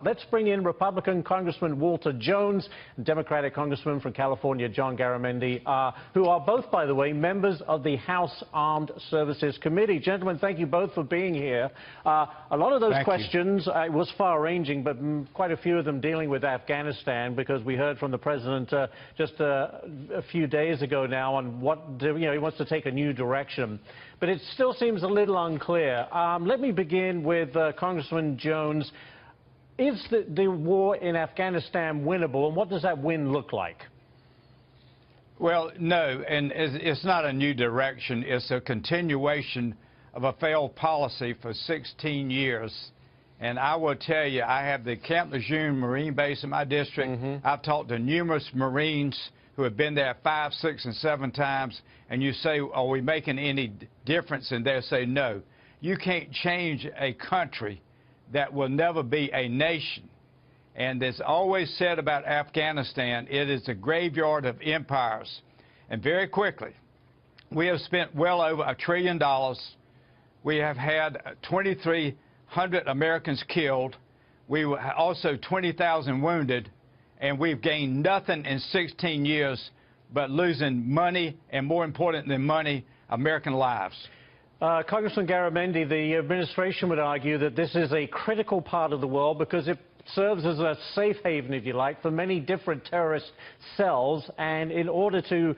Let's bring in Republican Congressman Walter Jones and Democratic Congressman from California, John Garamendi, who are both, by the way, members of the House Armed Services Committee. Gentlemen, thank you both for being here. A lot of those questions was far-ranging, but quite a few of them dealing with Afghanistan, because we heard from the president just a few days ago now on what, he wants to take a new direction. But it still seems a little unclear. Let me begin with Congressman Jones. Is the war in Afghanistan winnable, and what does that win look like? Well, no, and it's not a new direction. It's a continuation of a failed policy for 16 years. And I will tell you, I have the Camp Lejeune Marine Base in my district. I've talked to numerous Marines who have been there 5, 6, and 7 times, and you say, are we making any difference? And they'll say, no. You can't change a country that will never be a nation. And it's always said about Afghanistan, it is a graveyard of empires. And very quickly, we have spent well over $1 trillion. We have had 2,300 Americans killed. We were also 20,000 wounded, and we've gained nothing in 16 years but losing money, and more important than money, American lives. Congressman Garamendi, the administration would argue that this is a critical part of the world because it serves as a safe haven, if you like, for many different terrorist cells. And in order to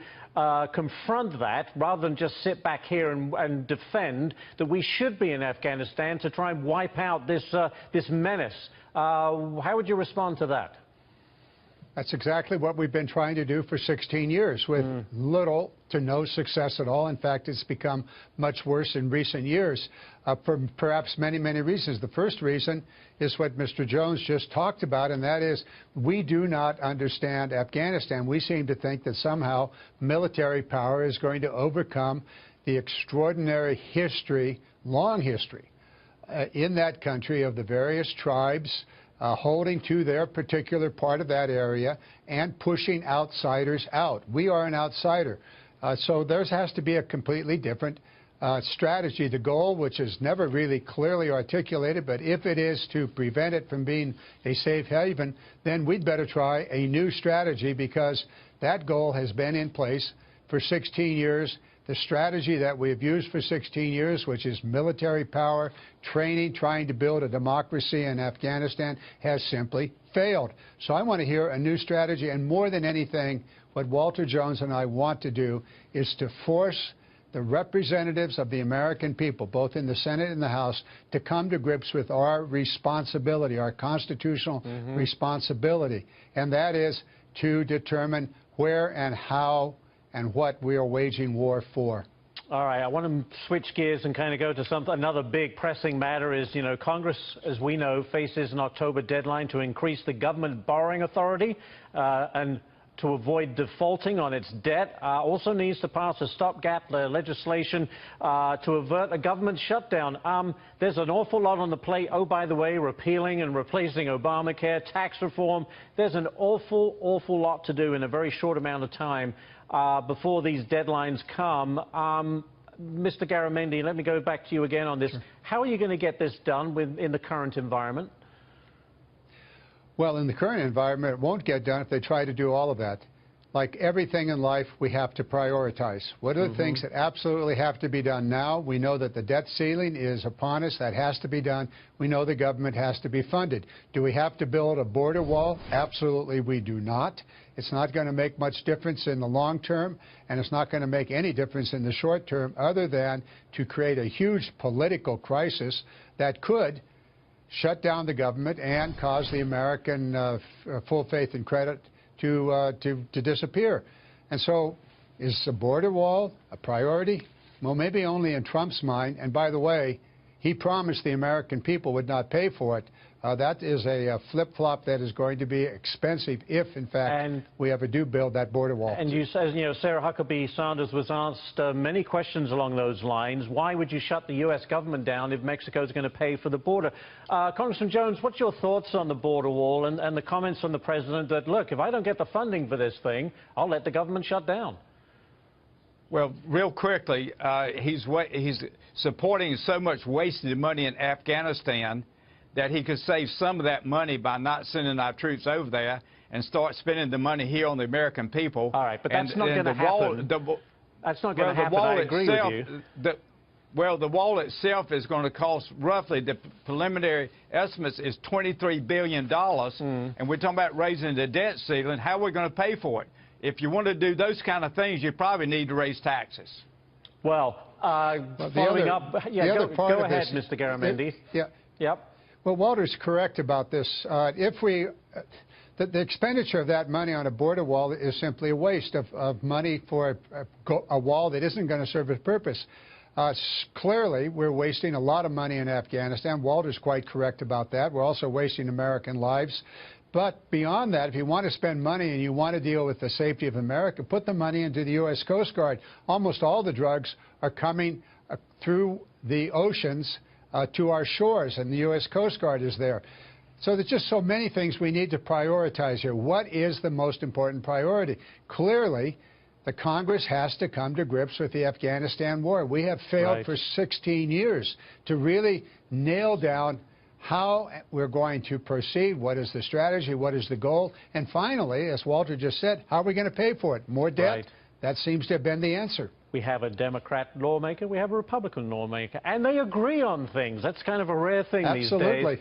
confront that, rather than just sit back here and defend, that we should be in Afghanistan to try and wipe out this menace. How would you respond to that? That's exactly what we've been trying to do for 16 years with little to no success at all. In fact, it's become much worse in recent years for perhaps many, many reasons. The first reason is what Mr. Jones just talked about, and that is we do not understand Afghanistan. We seem to think that somehow military power is going to overcome the extraordinary history, long history, in that country of the various tribes holding to their particular part of that area and pushing outsiders out. We are an outsider. So there has to be a completely different strategy. The goal, which is never really clearly articulated, but if it is to prevent it from being a safe haven, then we'd better try a new strategy, because that goal has been in place for 16 years. The strategy that we have used for 16 years, which is military power, training, trying to build a democracy in Afghanistan, has simply failed. So I want to hear a new strategy, and more than anything, what Walter Jones and I want to do is to force the representatives of the American people, both in the Senate and the House, to come to grips with our responsibility, our constitutional responsibility, and that is to determine where and how and what we are waging war for. All right, I want to switch gears and kind of go to another big pressing matter is, Congress, as we know, faces an October deadline to increase the government borrowing authority and to avoid defaulting on its debt. Also needs to pass a stopgap legislation to avert a government shutdown. There's an awful lot on the plate. Oh, by the way, repealing and replacing Obamacare, tax reform. There's an awful lot to do in a very short amount of time before these deadlines come. Mr. Garamendi, let me go back to you again on this. Sure. How are you going to get this done in the current environment? Well, in the current environment, it won't get done if they try to do all of that. Like everything in life, we have to prioritize. What are the things that absolutely have to be done now? We know that the debt ceiling is upon us. That has to be done. We know the government has to be funded. Do we have to build a border wall? Absolutely, we do not. It's not going to make much difference in the long term, and it's not going to make any difference in the short term, other than to create a huge political crisis that could shut down the government and cause the American full faith and credit to disappear. And so is the border wall a priority? Well, maybe only in Trump's mind. And by the way, he promised the American people would not pay for it. That is a flip-flop that is going to be expensive if, in fact, we ever do build that border wall. And you said, Sarah Huckabee Sanders was asked many questions along those lines. Why would you shut the U.S. government down if Mexico is going to pay for the border? Congressman Jones, what's your thoughts on the border wall and the comments from the president that, look, if I don't get the funding for this thing, I'll let the government shut down? Well, real quickly, he's supporting so much wasted money in Afghanistan that he could save some of that money by not sending our troops over there and start spending the money here on the American people. All right, but that's not going to happen. That's not going to happen. I agree with you. The wall itself is going to cost roughly, the preliminary estimates is $23 billion, and we're talking about raising the debt ceiling. How are we going to pay for it? If you want to do those kind of things, you probably need to raise taxes. Well, following up, go ahead, Mr. Garamendi. Yep. Well, Walter's correct about this. If we... The expenditure of that money on a border wall is simply a waste of money for a wall that isn't going to serve its purpose. Clearly, we're wasting a lot of money in Afghanistan. Walter's quite correct about that. We're also wasting American lives. But beyond that, if you want to spend money and you want to deal with the safety of America, put the money into the U.S. Coast Guard. Almost all the drugs are coming through the oceans to our shores, and the U.S. Coast Guard is there. So there's just so many things we need to prioritize here. What is the most important priority? Clearly, the Congress has to come to grips with the Afghanistan war. We have failed for 16 years to really nail down how we're going to proceed, what is the strategy, what is the goal, and finally, as Walter just said, how are we going to pay for it? More debt? That seems to have been the answer. We have a Democrat lawmaker, we have a Republican lawmaker, and they agree on things. That's kind of a rare thing these days. Absolutely.